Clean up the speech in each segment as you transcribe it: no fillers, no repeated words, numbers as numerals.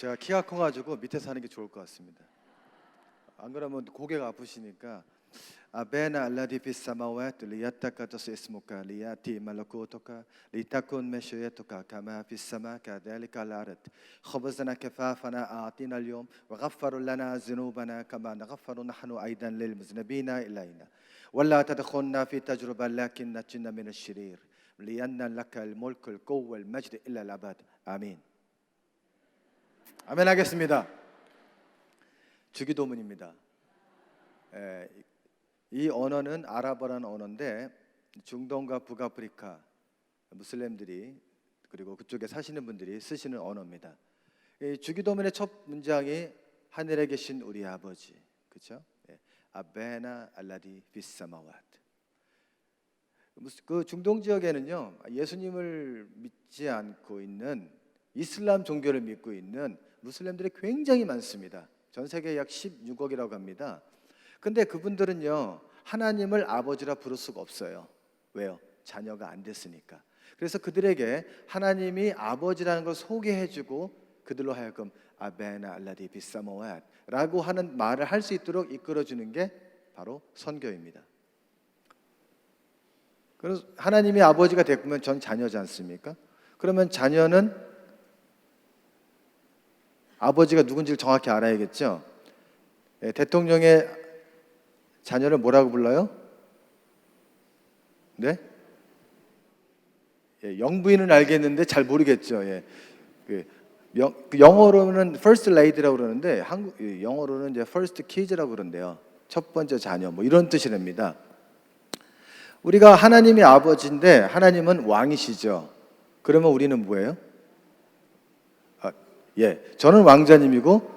제가 키가 커가지고 밑에서 하는 게 좋을 것 같습니다. 안 그러면 고개가 아프시니까. 아베나 알라디 피사마와트 리야타카토스 이스무카 리야티 말라쿠토카 리타쿤 메슈에토카 카마 피사마 카달리카 라르트 خبزنا كفافنا أعطينا اليوم وغفر لنا ذنوبنا كما نغفر نحن أيضا للمذنبين إلينا ولا تدخلنا في تجربة لكن نجنا من الشرير لأن لك الملك القوة المجد إلى الأبد 아멘. 아멘 하겠습니다. 주기도문입니다. 이 언어는 아랍어라는 언어인데 중동과 북아프리카 무슬림들이 그리고 그쪽에 사시는 분들이 쓰시는 언어입니다. 이 주기도문의 첫 문장이 하늘에 계신 우리 아버지, 그렇죠? 아베나 알라디 비사마와트. 그 중동 지역에는요 예수님을 믿지 않고 있는 이슬람 종교를 믿고 있는 무슬림들이 굉장히 많습니다. 전 세계 약 16억이라고 합니다. 근데 그분들은요 하나님을 아버지라 부를 수가 없어요. 왜요? 자녀가 안 됐으니까. 그래서 그들에게 하나님이 아버지라는 걸 소개해주고 그들로 하여금 아베나 알라디 비사모왑 라고 하는 말을 할 수 있도록 이끌어주는 게 바로 선교입니다. 그래서 하나님이 아버지가 됐으면 전 자녀지 않습니까? 그러면 자녀는 아버지가 누군지를 정확히 알아야겠죠. 대통령의 자녀를 뭐라고 불러요? 네? 영부인은 알겠는데 잘 모르겠죠. 영어로는 first lady라고 그러는데 영어로는 이제 first kids라고 그러는데요. 첫 번째 자녀 뭐 이런 뜻이랍니다. 우리가 하나님이 아버지인데 하나님은 왕이시죠. 그러면 우리는 뭐예요? 저는 왕자님이고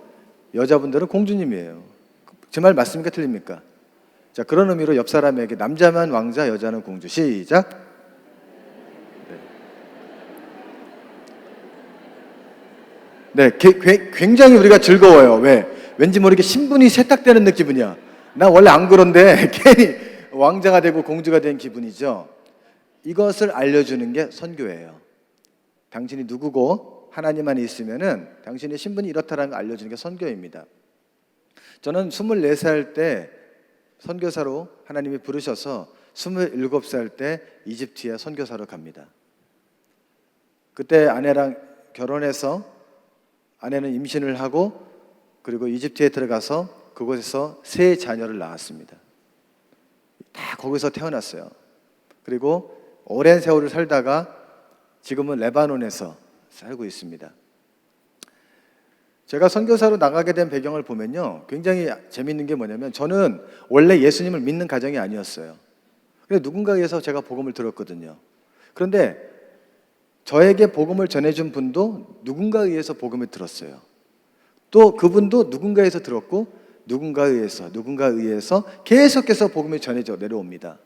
여자분들은 공주님이에요. 제 말 맞습니까? 틀립니까? 자, 그런 의미로 옆 사람에게 남자만 왕자, 여자는 공주. 시작. 네, 굉장히 우리가 즐거워요. 왜? 왠지 모르게 신분이 세탁되는 느낌이야. 나 원래 안 그런데 괜히 왕자가 되고 공주가 된 기분이죠. 이것을 알려주는 게 선교예요. 당신이 누구고 하나님 안에 있으면은 당신의 신분이 이렇다라는 걸 알려주는 게 선교입니다. 저는 24살 때 선교사로 하나님이 부르셔서 27살 때 이집트에 선교사로 갑니다. 그때 아내랑 결혼해서 아내는 임신을 하고 그리고 이집트에 들어가서 그곳에서 세 자녀를 낳았습니다. 다 거기서 태어났어요. 그리고 오랜 세월을 살다가 지금은 레바논에서 살고 있습니다. 제가 선교사로 나가게 된 배경을 보면요 굉장히 재밌는 게 뭐냐면 저는 원래 예수님을 믿는 가정이 아니었어요. 근데 누군가에 의해서 제가 복음을 들었거든요. 그런데 저에게 복음을 전해준 분도 누군가에 의해서 복음을 들었어요. 또 그분도 누군가에서 들었고 누군가에 의해서 계속해서 복음이 전해져 내려옵니다.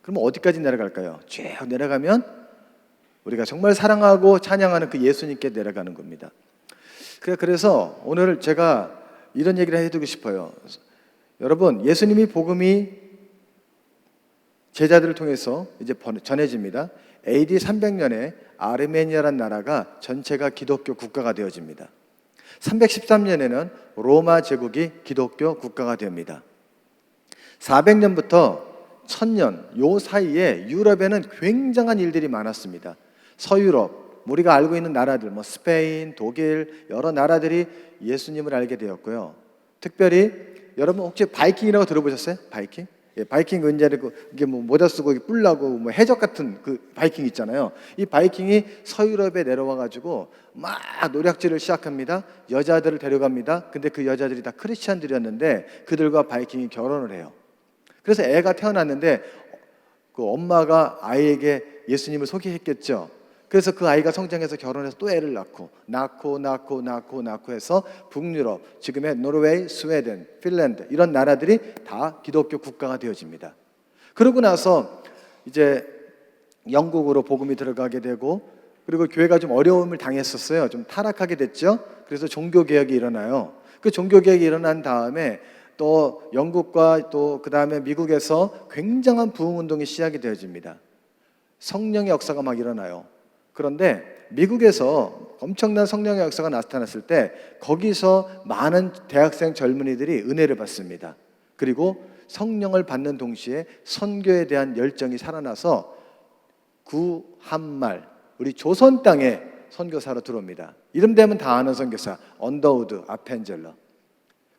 그럼 어디까지 내려갈까요? 쭉 내려가면 우리가 정말 사랑하고 찬양하는 그 예수님께 내려가는 겁니다. 그래서 오늘 제가 이런 얘기를 해드리고 싶어요. 여러분, 예수님이 복음이 제자들을 통해서 이제 전해집니다. AD 300년에 아르메니아라는 나라가 전체가 기독교 국가가 되어집니다. 313년에는 로마 제국이 기독교 국가가 됩니다. 400년부터 1000년 요 사이에 유럽에는 굉장한 일들이 많았습니다. 서유럽 우리가 알고 있는 나라들 스페인, 독일 여러 나라들이 예수님을 알게 되었고요. 특별히 여러분 혹시 바이킹이라고 들어보셨어요? 바이킹? 바이킹 이게 모자 쓰고 뿔나고 해적 같은 그 바이킹 있잖아요. 이 바이킹이 서유럽에 내려와 가지고 막 노략질을 시작합니다. 여자들을 데려갑니다. 근데 그 여자들이 다 크리스찬들이었는데 그들과 바이킹이 결혼을 해요. 그래서 애가 태어났는데 그 엄마가 아이에게 예수님을 소개했겠죠. 그래서 그 아이가 성장해서 결혼해서 또 애를 낳고 해서 북유럽, 지금의 노르웨이, 스웨덴, 핀란드 이런 나라들이 다 기독교 국가가 되어집니다. 그러고 나서 이제 영국으로 복음이 들어가게 되고 그리고 교회가 좀 어려움을 당했었어요. 좀 타락하게 됐죠. 그래서 종교개혁이 일어나요. 그 종교개혁이 일어난 다음에 또 영국과 또 그 다음에 미국에서 굉장한 부흥운동이 시작이 되어집니다. 성령의 역사가 막 일어나요. 그런데 미국에서 엄청난 성령의 역사가 나타났을 때 거기서 많은 대학생 젊은이들이 은혜를 받습니다. 그리고 성령을 받는 동시에 선교에 대한 열정이 살아나서 구한말 우리 조선 땅에 선교사로 들어옵니다. 이름 되면 다 아는 선교사 언더우드, 아펜젤러.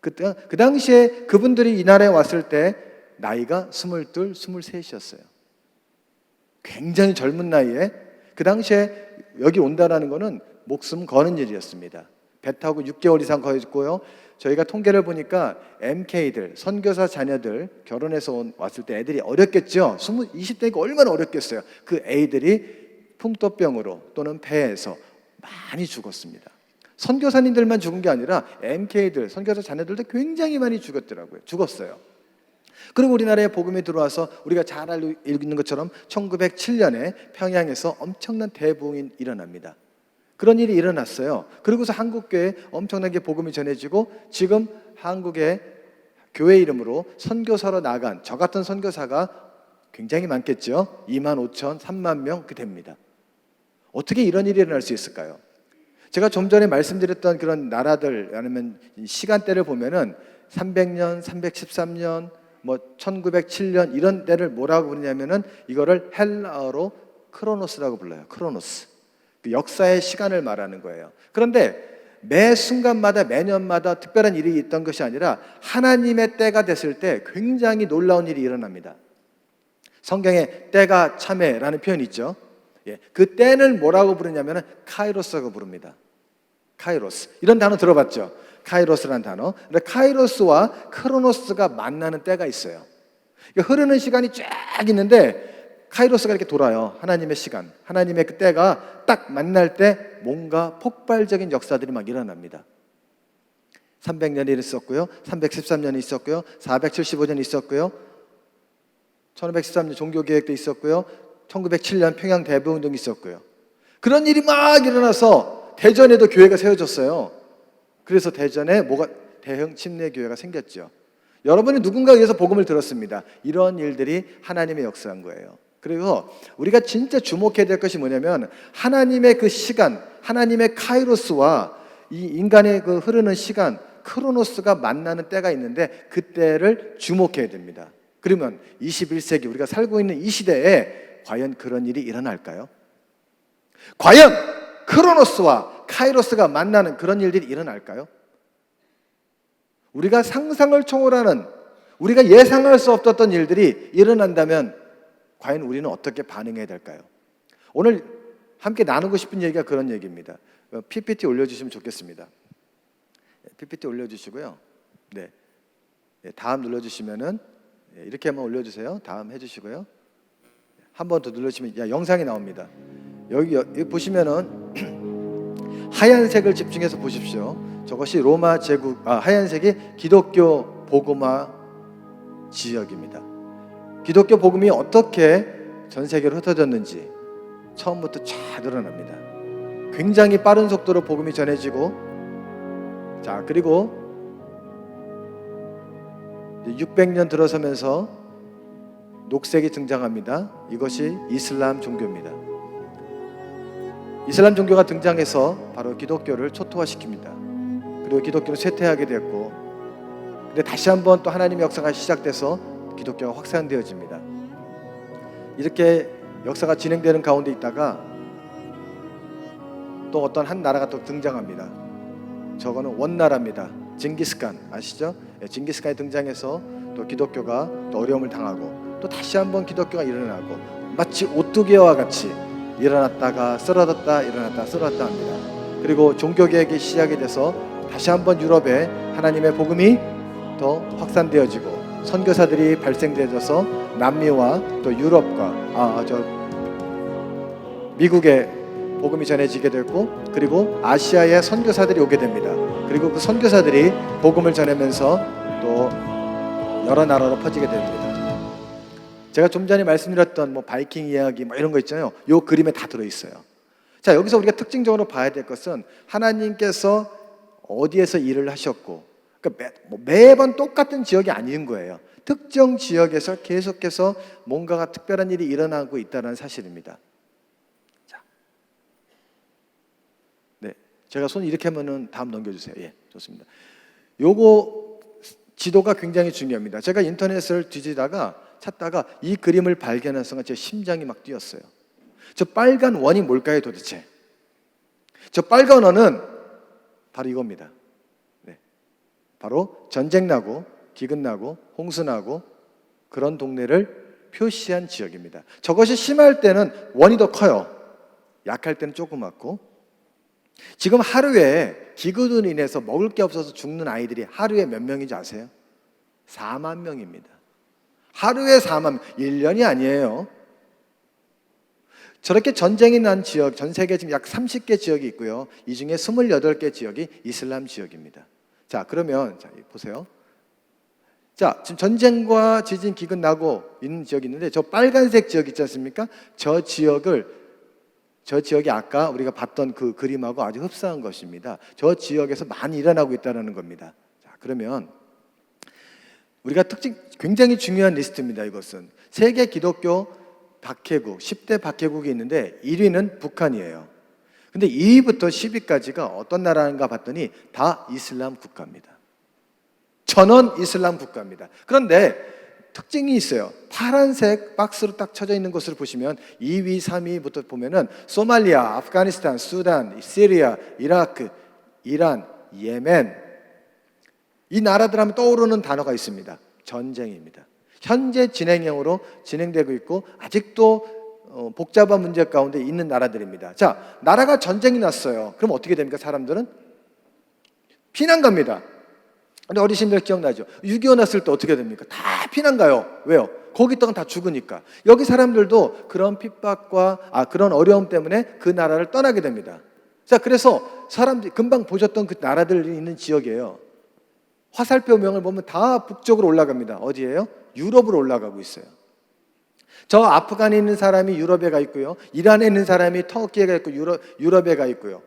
그 당시에 그분들이 이 나라에 왔을 때 나이가 22, 23이었어요. 굉장히 젊은 나이에 그 당시에 여기 온다라는 거는 목숨 거는 일이었습니다. 배 타고 6개월 이상 거 있고요. 저희가 통계를 보니까 MK들, 선교사 자녀들 결혼해서 왔을 때 애들이 어렸겠죠. 20대니까 얼마나 어렸겠어요. 그 애들이 풍토병으로 또는 폐에서 많이 죽었습니다. 선교사님들만 죽은 게 아니라 MK들, 선교사 자녀들도 굉장히 많이 죽었더라고요. 죽었어요. 그리고 우리나라에 복음이 들어와서 우리가 잘 알고 있는 것처럼 1907년에 평양에서 엄청난 대부흥이 일어납니다. 그런 일이 일어났어요. 그러고서 한국교회에 엄청나게 복음이 전해지고 지금 한국의 교회 이름으로 선교사로 나간 저 같은 선교사가 굉장히 많겠죠. 25,000, 3만 명 됩니다. 어떻게 이런 일이 일어날 수 있을까요? 제가 좀 전에 말씀드렸던 그런 나라들 아니면 시간대를 보면은 300년, 313년, 1907년 이런 때를 뭐라고 부르냐면은 이거를 헬라어로 크로노스라고 불러요. 크로노스. 그 역사의 시간을 말하는 거예요. 그런데 매 순간마다 매년마다 특별한 일이 있던 것이 아니라 하나님의 때가 됐을 때 굉장히 놀라운 일이 일어납니다. 성경에 때가 참회라는 표현이 있죠. 그 때는 뭐라고 부르냐면 카이로스라고 부릅니다. 카이로스. 이런 단어 들어봤죠? 카이로스라는 단어. 근데 카이로스와 크로노스가 만나는 때가 있어요. 흐르는 시간이 쫙 있는데 카이로스가 이렇게 돌아요. 하나님의 시간, 하나님의 그 때가 딱 만날 때 뭔가 폭발적인 역사들이 막 일어납니다. 300년이 있었고요, 313년이 있었고요, 475년이 있었고요, 1513년 종교개혁도 있었고요, 1907년 평양 대부흥도 있었고요. 그런 일이 막 일어나서 대전에도 교회가 세워졌어요. 그래서 대전에 대형 침례교회가 생겼죠. 여러분이 누군가에 의해서 복음을 들었습니다. 이런 일들이 하나님의 역사인 거예요. 그리고 우리가 진짜 주목해야 될 것이 뭐냐면 하나님의 그 시간, 하나님의 카이로스와 이 인간의 그 흐르는 시간, 크로노스가 만나는 때가 있는데 그때를 주목해야 됩니다. 그러면 21세기 우리가 살고 있는 이 시대에 과연 그런 일이 일어날까요? 과연 크로노스와 카이로스가 만나는 그런 일들이 일어날까요? 우리가 상상을 초월하는, 우리가 예상할 수 없었던 일들이 일어난다면 과연 우리는 어떻게 반응해야 될까요? 오늘 함께 나누고 싶은 얘기가 그런 얘기입니다. PPT 올려주시면 좋겠습니다. PPT 올려주시고요. 네, 다음 눌러주시면은 이렇게 한번 올려주세요. 다음 해주시고요. 한 번 더 눌러주시면 영상이 나옵니다. 여기 보시면은 하얀색을 집중해서 보십시오. 저것이 로마 제국, 하얀색이 기독교 복음화 지역입니다. 기독교 복음이 어떻게 전 세계로 흩어졌는지 처음부터 쫙 드러납니다. 굉장히 빠른 속도로 복음이 전해지고, 자, 그리고 600년 들어서면서 녹색이 등장합니다. 이것이 이슬람 종교입니다. 이슬람 종교가 등장해서 바로 기독교를 초토화시킵니다. 그리고 기독교는 쇠퇴하게 됐고, 근데 다시 한번 또 하나님의 역사가 시작돼서 기독교가 확산되어집니다. 이렇게 역사가 진행되는 가운데 있다가 또 어떤 한 나라가 또 등장합니다. 저거는 원나라입니다. 징기스칸 아시죠? 징기스칸이 등장해서 또 기독교가 또 어려움을 당하고 또 다시 한번 기독교가 일어나고 마치 오뚜기와 같이 일어났다가 쓰러졌다 일어났다 쓰러졌다 합니다. 그리고 종교개혁이 시작이 돼서 다시 한번 유럽에 하나님의 복음이 더 확산되어지고 선교사들이 발생되어서 남미와 또 유럽과 미국에 복음이 전해지게 됐고, 그리고 아시아에 선교사들이 오게 됩니다. 그리고 그 선교사들이 복음을 전하면서 또 여러 나라로 퍼지게 됩니다. 제가 좀 전에 말씀드렸던 바이킹 이야기 이런 거 있잖아요. 이 그림에 다 들어있어요. 자, 여기서 우리가 특징적으로 봐야 될 것은 하나님께서 어디에서 일을 하셨고, 그러니까 매번 똑같은 지역이 아닌 거예요. 특정 지역에서 계속해서 뭔가가 특별한 일이 일어나고 있다는 사실입니다. 자, 네, 제가 손 이렇게 하면은 다음 넘겨주세요. 예, 좋습니다. 요거 지도가 굉장히 중요합니다. 제가 인터넷을 뒤지다가 찾다가 이 그림을 발견한 순간 제 심장이 막 뛰었어요. 저 빨간 원이 뭘까요 도대체? 저 빨간 원은 바로 이겁니다. 네. 바로 전쟁 나고 기근 나고 홍수 나고 그런 동네를 표시한 지역입니다. 저것이 심할 때는 원이 더 커요. 약할 때는 조그맣고. 지금 하루에 기근으로 인해서 먹을 게 없어서 죽는 아이들이 하루에 몇 명인지 아세요? 4만 명입니다. 하루에 4만 명, 1년이 아니에요. 저렇게 전쟁이 난 지역, 전 세계 지금 약 30개 지역이 있고요. 이 중에 28개 지역이 이슬람 지역입니다. 자, 그러면 자, 보세요. 자, 지금 전쟁과 지진, 기근 나고 있는 지역이 있는데 저 빨간색 지역 있지 않습니까? 저 지역이 아까 우리가 봤던 그 그림하고 아주 흡사한 것입니다. 저 지역에서 많이 일어나고 있다는 겁니다. 자, 그러면 우리가 굉장히 중요한 리스트입니다. 이것은 세계 기독교 박해국 10대 박해국이 있는데 1위는 북한이에요. 근데 2위부터 10위까지가 어떤 나라인가 봤더니 다 이슬람 국가입니다. 전원 이슬람 국가입니다. 그런데 특징이 있어요. 파란색 박스로 딱 쳐져 있는 것을 보시면 2위, 3위부터 보면은 소말리아, 아프가니스탄, 수단, 시리아, 이라크, 이란, 예멘 이 나라들 하면 떠오르는 단어가 있습니다. 전쟁입니다. 현재 진행형으로 진행되고 있고 아직도 복잡한 문제 가운데 있는 나라들입니다. 자, 나라가 전쟁이 났어요. 그럼 어떻게 됩니까? 사람들은 피난 갑니다. 근데 어르신들 기억나죠? 6.25 났을 때 어떻게 됩니까? 다 피난 가요. 왜요? 거기 있다가 다 죽으니까. 여기 사람들도 그런 핍박과 그런 어려움 때문에 그 나라를 떠나게 됩니다. 자, 그래서 사람들이 금방 보셨던 그 나라들이 있는 지역이에요. 화살표명을 보면 다 북쪽으로 올라갑니다. 어디예요? 유럽으로 올라가고 있어요. 저 아프간에 있는 사람이 유럽에 가 있고요. 이란에 있는 사람이 터키에 가 있고 유럽에 가 있고요.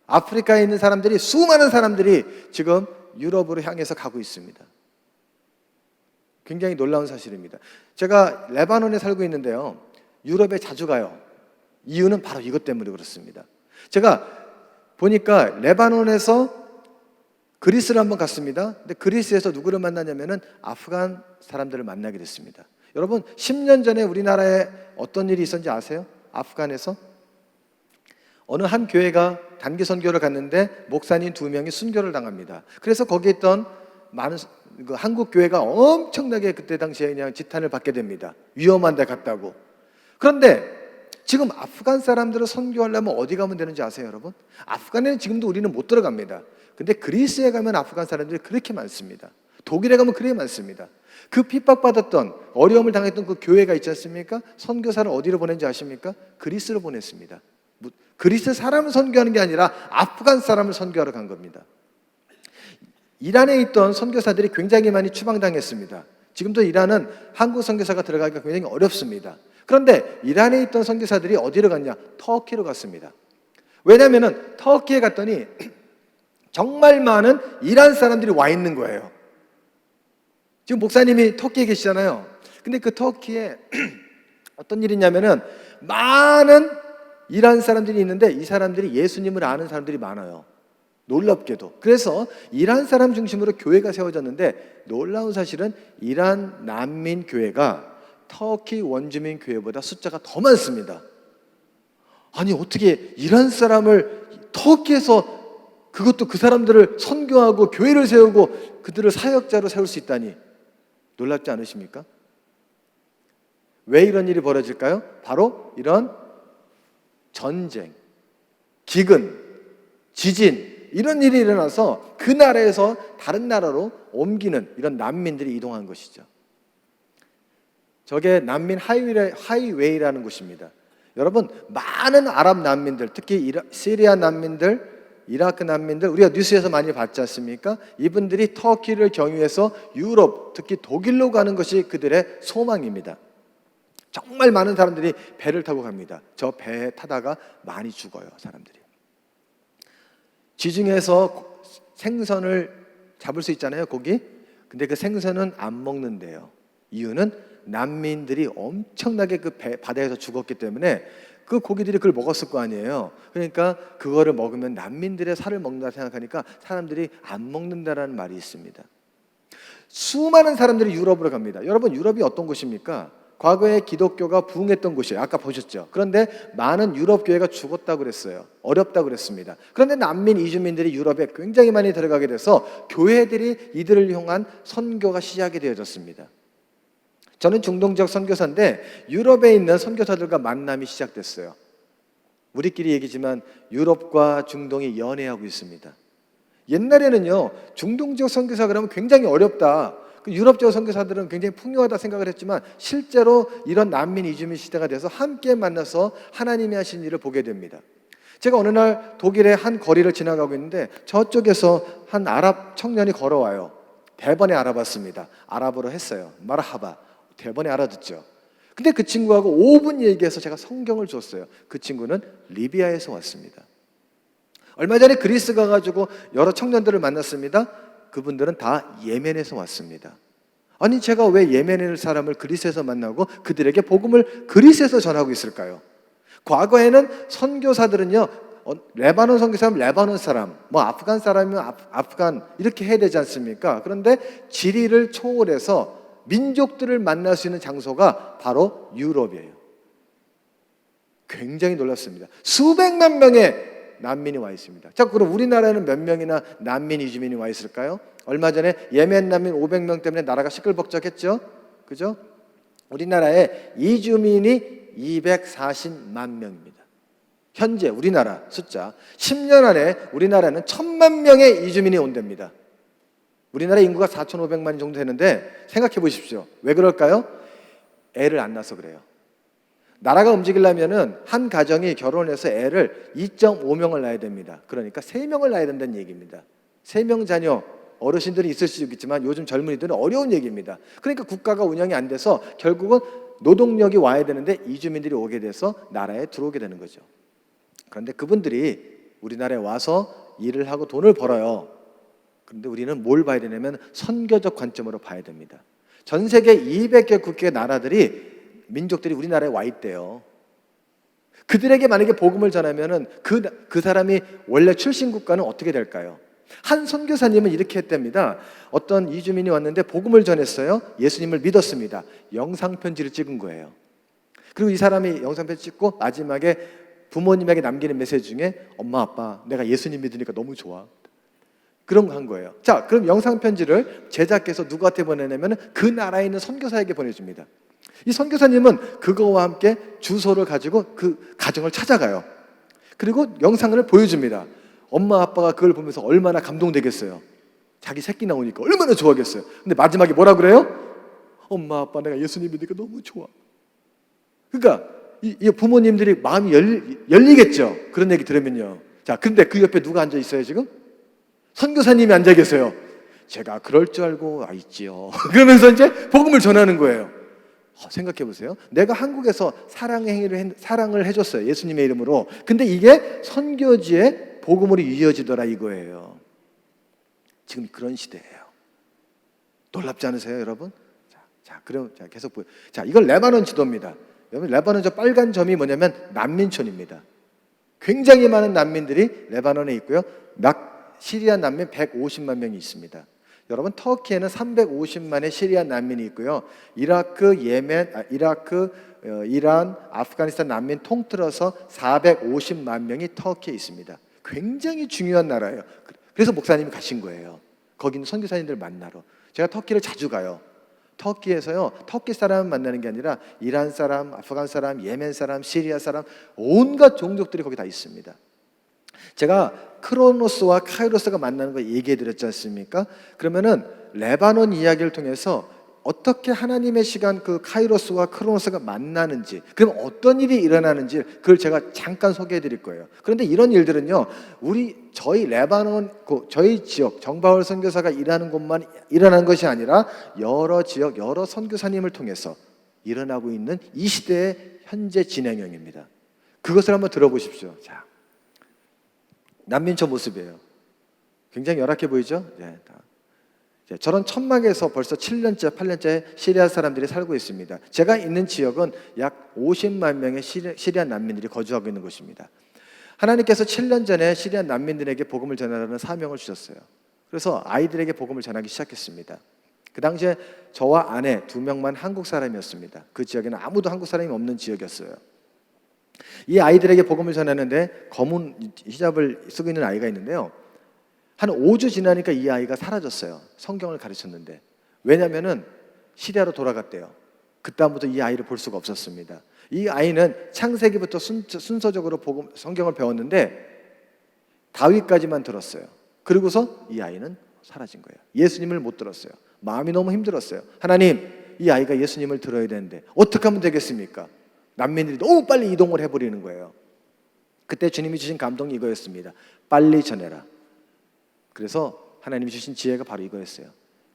아프리카에 있는 사람들이 수많은 사람들이 지금 유럽으로 향해서 가고 있습니다. 굉장히 놀라운 사실입니다. 제가 레바논에 살고 있는데요. 유럽에 자주 가요. 이유는 바로 이것 때문에 그렇습니다. 제가 보니까 레바논에서 그리스를 한번 갔습니다. 근데 그리스에서 누구를 만나냐면은 아프간 사람들을 만나게 됐습니다. 여러분 10년 전에 우리나라에 어떤 일이 있었는지 아세요? 아프간에서 어느 한 교회가 단기 선교를 갔는데 목사님 2명이 순교를 당합니다. 그래서 거기에 있던 많은 한국 교회가 엄청나게 그때 당시에 그냥 지탄을 받게 됩니다. 위험한 데 갔다고. 그런데 지금 아프간 사람들을 선교하려면 어디 가면 되는지 아세요, 여러분? 아프간에는 지금도 우리는 못 들어갑니다. 근데 그리스에 가면 아프간 사람들이 그렇게 많습니다. 독일에 가면 그렇게 많습니다. 그 핍박받았던 어려움을 당했던 그 교회가 있지 않습니까? 선교사를 어디로 보낸지 아십니까? 그리스로 보냈습니다. 그리스 사람을 선교하는 게 아니라 아프간 사람을 선교하러 간 겁니다. 이란에 있던 선교사들이 굉장히 많이 추방당했습니다. 지금도 이란은 한국 선교사가 들어가기가 굉장히 어렵습니다. 그런데 이란에 있던 선교사들이 어디로 갔냐? 터키로 갔습니다. 왜냐하면 터키에 갔더니 정말 많은 이란 사람들이 와 있는 거예요. 지금 목사님이 터키에 계시잖아요. 근데 그 터키에 어떤 일이 있냐면은 많은 이란 사람들이 있는데 이 사람들이 예수님을 아는 사람들이 많아요. 놀랍게도. 그래서 이란 사람 중심으로 교회가 세워졌는데 놀라운 사실은 이란 난민 교회가 터키 원주민 교회보다 숫자가 더 많습니다. 아니 어떻게 이란 사람을 터키에서 그것도 그 사람들을 선교하고 교회를 세우고 그들을 사역자로 세울 수 있다니 놀랍지 않으십니까? 왜 이런 일이 벌어질까요? 바로 이런 전쟁, 기근, 지진 이런 일이 일어나서 그 나라에서 다른 나라로 옮기는 이런 난민들이 이동한 것이죠. 저게 난민 하이웨이라는 곳입니다. 여러분 많은 아랍 난민들, 특히 시리아 난민들, 이라크 난민들 우리가 뉴스에서 많이 봤지 않습니까? 이분들이 터키를 경유해서 유럽, 특히 독일로 가는 것이 그들의 소망입니다. 정말 많은 사람들이 배를 타고 갑니다. 저 배에 타다가 많이 죽어요, 사람들이. 지중해에서 생선을 잡을 수 있잖아요, 고기. 근데 그 생선은 안 먹는데요. 이유는 난민들이 엄청나게 그 바다에서 죽었기 때문에 그 고기들이 그걸 먹었을 거 아니에요. 그러니까 그거를 먹으면 난민들의 살을 먹는다 생각하니까 사람들이 안 먹는다라는 말이 있습니다. 수많은 사람들이 유럽으로 갑니다. 여러분, 유럽이 어떤 곳입니까? 과거에 기독교가 부흥했던 곳이에요. 아까 보셨죠? 그런데 많은 유럽 교회가 죽었다고 그랬어요. 어렵다고 그랬습니다. 그런데 난민 이주민들이 유럽에 굉장히 많이 들어가게 돼서 교회들이 이들을 향한 선교가 시작이 되어졌습니다. 저는 중동 지역 선교사인데 유럽에 있는 선교사들과 만남이 시작됐어요. 우리끼리 얘기지만 유럽과 중동이 연애하고 있습니다. 옛날에는요, 중동 지역 선교사 그러면 굉장히 어렵다. 유럽 지역 선교사들은 굉장히 풍요하다 생각을 했지만 실제로 이런 난민 이주민 시대가 돼서 함께 만나서 하나님이 하신 일을 보게 됩니다. 제가 어느 날 독일의 한 거리를 지나가고 있는데 저쪽에서 한 아랍 청년이 걸어와요. 대번에 알아봤습니다. 아랍어로 했어요. 마르하바. 대번에 알아듣죠. 근데 그 친구하고 5분 얘기해서 제가 성경을 줬어요. 그 친구는 리비아에서 왔습니다. 얼마 전에 그리스 가가지고 여러 청년들을 만났습니다. 그분들은 다 예멘에서 왔습니다. 아니, 제가 왜 예멘 사람을 그리스에서 만나고 그들에게 복음을 그리스에서 전하고 있을까요? 과거에는 선교사들은요, 레바논 선교사면 레바논 사람, 뭐 아프간 사람이면 아프간 이렇게 해야 되지 않습니까? 그런데 지리를 초월해서 민족들을 만날 수 있는 장소가 바로 유럽이에요. 굉장히 놀랐습니다. 수백만 명의 난민이 와 있습니다. 자, 그럼 우리나라에는 몇 명이나 난민 이주민이 와 있을까요? 얼마 전에 예멘 난민 500명 때문에 나라가 시끌벅적했죠. 그죠? 우리나라에 이주민이 240만 명입니다. 현재 우리나라 숫자 10년 안에 우리나라는 1000만 명의 이주민이 온답니다. 우리나라 인구가 4,500만 정도 되는데 생각해 보십시오. 왜 그럴까요? 애를 안 낳아서 그래요. 나라가 움직이려면은 한 가정이 결혼해서 애를 2.5명을 낳아야 됩니다. 그러니까 3명을 낳아야 된다는 얘기입니다. 3명 자녀, 어르신들이 있을 수 있겠지만 요즘 젊은이들은 어려운 얘기입니다. 그러니까 국가가 운영이 안 돼서 결국은 노동력이 와야 되는데 이주민들이 오게 돼서 나라에 들어오게 되는 거죠. 그런데 그분들이 우리나라에 와서 일을 하고 돈을 벌어요. 그런데 우리는 뭘 봐야 되냐면 선교적 관점으로 봐야 됩니다. 전 세계 200개 국가의 나라들이 민족들이 우리나라에 와 있대요. 그들에게 만약에 복음을 전하면은 그 사람이 원래 출신 국가는 어떻게 될까요? 한 선교사님은 이렇게 했답니다. 어떤 이주민이 왔는데 복음을 전했어요. 예수님을 믿었습니다. 영상 편지를 찍은 거예요. 그리고 이 사람이 영상 편지 찍고 마지막에 부모님에게 남기는 메시지 중에 엄마 아빠 내가 예수님 믿으니까 너무 좋아. 그런 거 한 거예요. 자, 그럼 영상 편지를 제작해서 누구한테 보내냐면 그 나라에 있는 선교사에게 보내줍니다. 이 선교사님은 그거와 함께 주소를 가지고 그 가정을 찾아가요. 그리고 영상을 보여줍니다. 엄마 아빠가 그걸 보면서 얼마나 감동되겠어요. 자기 새끼 나오니까 얼마나 좋아하겠어요. 근데 마지막에 뭐라 그래요? 엄마 아빠 내가 예수님 믿으니까 너무 좋아. 그러니까 이 부모님들이 마음이 열리겠죠. 그런 얘기 들으면요. 자, 근데 그 옆에 누가 앉아 있어요 지금? 선교사님이 앉아 계세요. 제가 그럴 줄 알고 있지요. 그러면서 이제 복음을 전하는 거예요. 생각해 보세요. 내가 한국에서 사랑을 해줬어요. 예수님의 이름으로. 근데 이게 선교지에 복음으로 이어지더라 이거예요. 지금 그런 시대예요. 놀랍지 않으세요, 여러분? 그럼 계속 보여. 자, 이건 레바논 지도입니다. 여러분, 레바논 저 빨간 점이 뭐냐면 난민촌입니다. 굉장히 많은 난민들이 레바논에 있고요. 시리아 난민 150만 명이 있습니다. 여러분, 터키에는 350만의 시리아 난민이 있고요. 이라크, 예멘, 이란, 아프가니스탄 난민 통틀어서 450만 명이 터키에 있습니다. 굉장히 중요한 나라예요. 그래서 목사님이 가신 거예요. 거기 있는 선교사님들 만나러. 제가 터키를 자주 가요. 터키에서요, 터키 사람 만나는 게 아니라 이란 사람, 아프간 사람, 예멘 사람, 시리아 사람, 온갖 종족들이 거기 다 있습니다. 제가 크로노스와 카이로스가 만나는 거 얘기해 드렸지 않습니까? 그러면은 레바논 이야기를 통해서 어떻게 하나님의 시간 그 카이로스와 크로노스가 만나는지, 그럼 어떤 일이 일어나는지 그걸 제가 잠깐 소개해 드릴 거예요. 그런데 이런 일들은요, 저희 레바논, 저희 지역 정바울 선교사가 일하는 곳만 일어나는 것이 아니라 여러 지역, 여러 선교사님을 통해서 일어나고 있는 이 시대의 현재 진행형입니다. 그것을 한번 들어보십시오. 자, 난민촌 모습이에요. 굉장히 열악해 보이죠? 네, 저런 천막에서 벌써 7년째, 8년째 시리아 사람들이 살고 있습니다. 제가 있는 지역은 약 50만 명의 시리아 난민들이 거주하고 있는 곳입니다. 하나님께서 7년 전에 시리아 난민들에게 복음을 전하라는 사명을 주셨어요. 그래서 아이들에게 복음을 전하기 시작했습니다. 그 당시에 저와 아내 2명만 한국 사람이었습니다. 그 지역에는 아무도 한국 사람이 없는 지역이었어요. 이 아이들에게 복음을 전하는데 검은 히잡을 쓰고 있는 아이가 있는데요. 한 5주 지나니까 이 아이가 사라졌어요. 성경을 가르쳤는데. 왜냐하면 시리아로 돌아갔대요. 그다음부터 이 아이를 볼 수가 없었습니다. 이 아이는 창세기부터 순서적으로 성경을 배웠는데 다윗까지만 들었어요. 그리고서 이 아이는 사라진 거예요. 예수님을 못 들었어요. 마음이 너무 힘들었어요. 하나님, 이 아이가 예수님을 들어야 되는데 어떻게 하면 되겠습니까? 난민들이 너무 빨리 이동을 해버리는 거예요. 그때 주님이 주신 감동이 이거였습니다. 빨리 전해라. 그래서 하나님이 주신 지혜가 바로 이거였어요.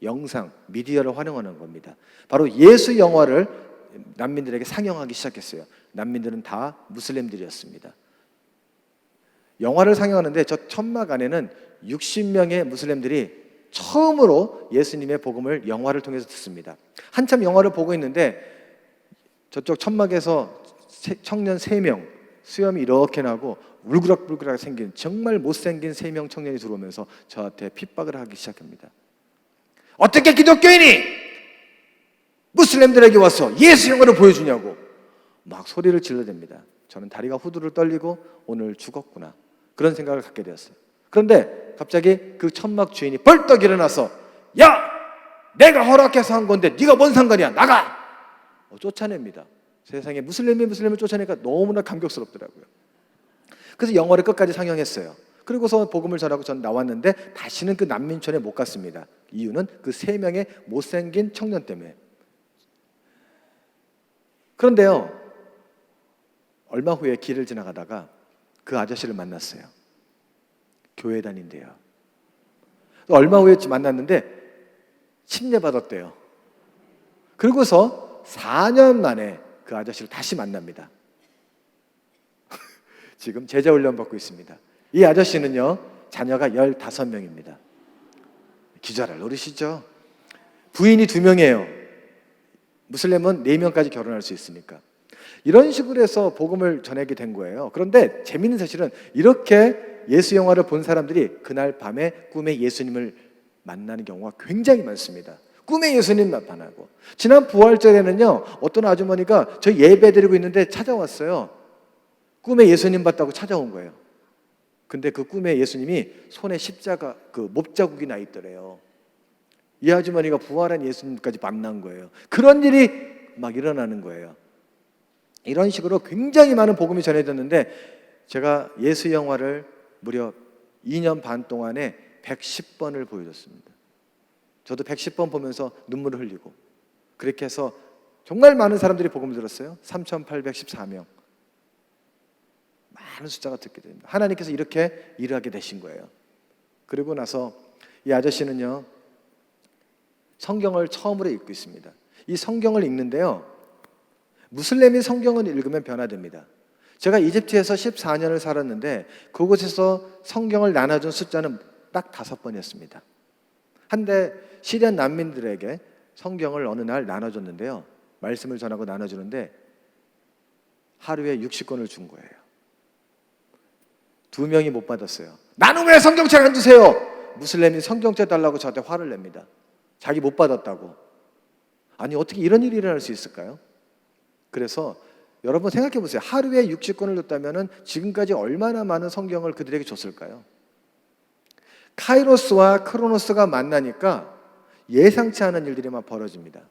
영상, 미디어를 활용하는 겁니다. 바로 예수 영화를 난민들에게 상영하기 시작했어요. 난민들은 다 무슬림들이었습니다. 영화를 상영하는데 저 천막 안에는 60명의 무슬림들이 처음으로 예수님의 복음을 영화를 통해서 듣습니다. 한참 영화를 보고 있는데 저쪽 천막에서 청년 3명, 수염이 이렇게 나고 울그락불그락 생긴 정말 못생긴 3명 청년이 들어오면서 저한테 핍박을 하기 시작합니다. 어떻게 기독교인이 무슬림들에게 와서 예수 영화를 보여주냐고 막 소리를 질러댑니다. 저는 다리가 후두를 떨리고 오늘 죽었구나 그런 생각을 갖게 되었어요. 그런데 갑자기 그 천막 주인이 벌떡 일어나서 야! 내가 허락해서 한 건데 네가 뭔 상관이야 나가! 쫓아냅니다. 세상에 무슬림을 쫓아내니까 너무나 감격스럽더라고요. 그래서 영화를 끝까지 상영했어요. 그리고서 복음을 전하고 전 나왔는데 다시는 그 난민촌에 못 갔습니다. 이유는 그 3명의 못생긴 청년 때문에. 그런데요, 얼마 후에 길을 지나가다가 그 아저씨를 만났어요. 교회 다닌대요. 얼마 후에 만났는데 침례받았대요. 그리고서 4년 만에 그 아저씨를 다시 만납니다. 지금 제자훈련 받고 있습니다. 이 아저씨는요, 자녀가 15명입니다. 기절할 노릇이죠. 부인이 2명이에요. 무슬림은 4명까지 결혼할 수 있으니까. 이런 식으로 해서 복음을 전하게 된 거예요. 그런데 재미있는 사실은 이렇게 예수 영화를 본 사람들이 그날 밤에 꿈에 예수님을 만나는 경우가 굉장히 많습니다. 꿈에 예수님 나타나고. 지난 부활절에는요, 어떤 아주머니가 저 예배 드리고 있는데 찾아왔어요. 꿈에 예수님 봤다고 찾아온 거예요. 근데 그 꿈에 예수님이 손에 십자가 그 몹자국이 나 있더래요. 이 아주머니가 부활한 예수님까지 만난 거예요. 그런 일이 막 일어나는 거예요. 이런 식으로 굉장히 많은 복음이 전해졌는데 제가 예수 영화를 무려 2년 반 동안에 110번을 보여줬습니다. 저도 110번 보면서 눈물을 흘리고 그렇게 해서 정말 많은 사람들이 복음을 들었어요. 3,814명. 많은 숫자가 듣게 됩니다. 하나님께서 이렇게 일하게 되신 거예요. 그리고 나서 이 아저씨는요, 성경을 처음으로 읽고 있습니다. 이 성경을 읽는데요, 무슬림이 성경을 읽으면 변화됩니다. 제가 이집트에서 14년을 살았는데 그곳에서 성경을 나눠준 숫자는 딱 5번이었습니다. 한데 시리아 난민들에게 성경을 어느 날 나눠줬는데요, 말씀을 전하고 나눠주는데 하루에 60권을 준 거예요. 2명이 못 받았어요. 나는 왜 성경책 안 주세요? 무슬림이 성경책 달라고 저한테 화를 냅니다. 자기 못 받았다고. 아니 어떻게 이런 일이 일어날 수 있을까요? 그래서 여러분 생각해 보세요. 하루에 60권을 줬다면 지금까지 얼마나 많은 성경을 그들에게 줬을까요? 카이로스와 크로노스가 만나니까 예상치 않은 일들이 막 벌어집니다.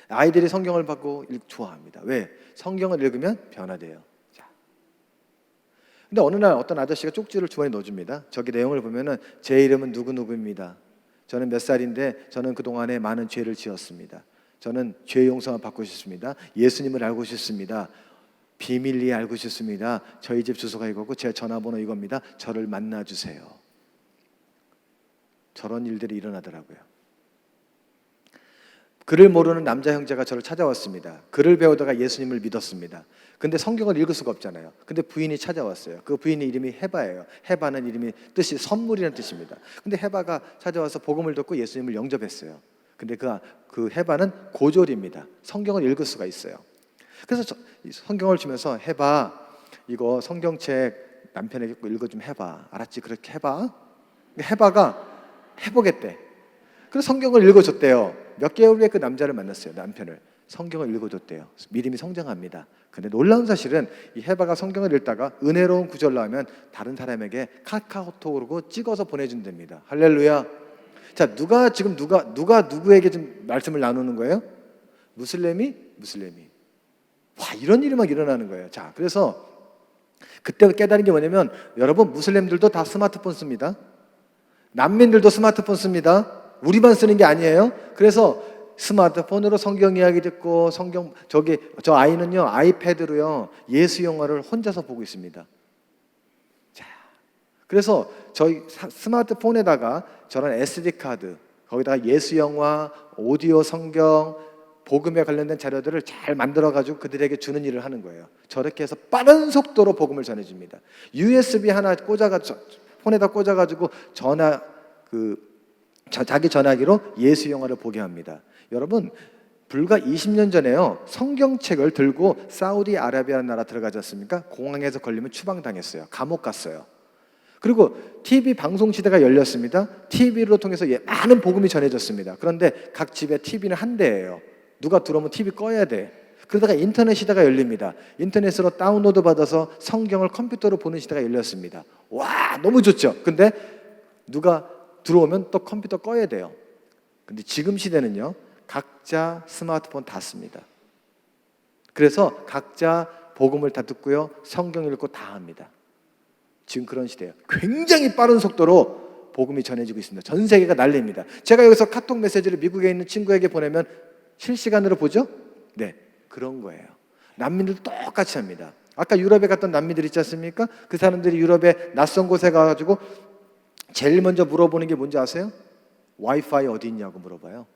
아이들이 성경을 받고 좋아합니다. 왜? 성경을 읽으면 변화돼요. 근데 어느 날 어떤 아저씨가 쪽지를 주머니에 넣어줍니다. 저기 내용을 보면은 제 이름은 누구누구입니다. 저는 몇 살인데 저는 그동안에 많은 죄를 지었습니다. 저는 죄 용서만 받고 싶습니다. 예수님을 알고 싶습니다. 비밀리에 알고 싶습니다. 저희 집 주소가 이거고 제 전화번호 이겁니다. 저를 만나주세요. 저런 일들이 일어나더라고요. 글을 모르는 남자 형제가 저를 찾아왔습니다. 글을 배우다가 예수님을 믿었습니다. 근데 성경을 읽을 수가 없잖아요. 근데 부인이 찾아왔어요. 그 부인의 이름이 헤바예요. 헤바는 이름이 뜻이 선물이라는 뜻입니다. 근데 헤바가 찾아와서 복음을 듣고 예수님을 영접했어요. 근데 그 헤바는 고졸입니다. 성경을 읽을 수가 있어요. 그래서 성경을 주면서 헤바, 이거 성경책 남편에게 읽어 좀 해봐. 알았지? 그렇게 해봐. 헤바가 해보겠대. 그래서 성경을 읽어줬대요. 몇 개월 후에 그 남자를 만났어요. 남편을. 성경을 읽어줬대요. 믿음이 성장합니다. 근데 놀라운 사실은 이 헤바가 성경을 읽다가 은혜로운 구절 나오면 다른 사람에게 카카오톡으로 찍어서 보내준답니다. 할렐루야. 자, 누가 누구에게 좀 말씀을 나누는 거예요? 무슬림이. 와, 이런 일이 막 일어나는 거예요. 자, 그래서 그때 깨달은 게 뭐냐면, 여러분, 무슬림들도 다 스마트폰 씁니다. 난민들도 스마트폰 씁니다. 우리만 쓰는 게 아니에요. 그래서 스마트폰으로 성경 이야기 듣고, 저 아이는요, 아이패드로요, 예수 영화를 혼자서 보고 있습니다. 자, 그래서 저희 스마트폰에다가 저런 SD 카드, 거기다가 예수 영화, 오디오 성경, 복음에 관련된 자료들을 잘 만들어가지고 그들에게 주는 일을 하는 거예요. 저렇게 해서 빠른 속도로 복음을 전해줍니다. USB 하나 폰에다 꽂아가지고 자기 전화기로 예수 영화를 보게 합니다. 여러분, 불과 20년 전에요, 성경책을 들고 사우디아라비아 나라 들어가지 않습니까? 공항에서 걸리면 추방당했어요. 감옥 갔어요. 그리고 TV 방송 시대가 열렸습니다. TV로 통해서 많은 복음이 전해졌습니다. 그런데 각 집에 TV는 한 대예요. 누가 들어오면 TV 꺼야 돼. 그러다가 인터넷 시대가 열립니다. 인터넷으로 다운로드 받아서 성경을 컴퓨터로 보는 시대가 열렸습니다. 와, 너무 좋죠. 근데 누가 들어오면 또 컴퓨터 꺼야 돼요. 근데 지금 시대는요, 각자 스마트폰 다 씁니다. 그래서 각자 복음을 다 듣고요, 성경 읽고 다 합니다. 지금 그런 시대예요. 굉장히 빠른 속도로 복음이 전해지고 있습니다. 전 세계가 난립니다. 제가 여기서 카톡 메시지를 미국에 있는 친구에게 보내면 실시간으로 보죠? 네, 그런 거예요. 난민들 똑같이 합니다. 아까 유럽에 갔던 난민들 있지 않습니까? 그 사람들이 유럽에 낯선 곳에 가가지고 제일 먼저 물어보는 게 뭔지 아세요? 와이파이 어디 있냐고 물어봐요.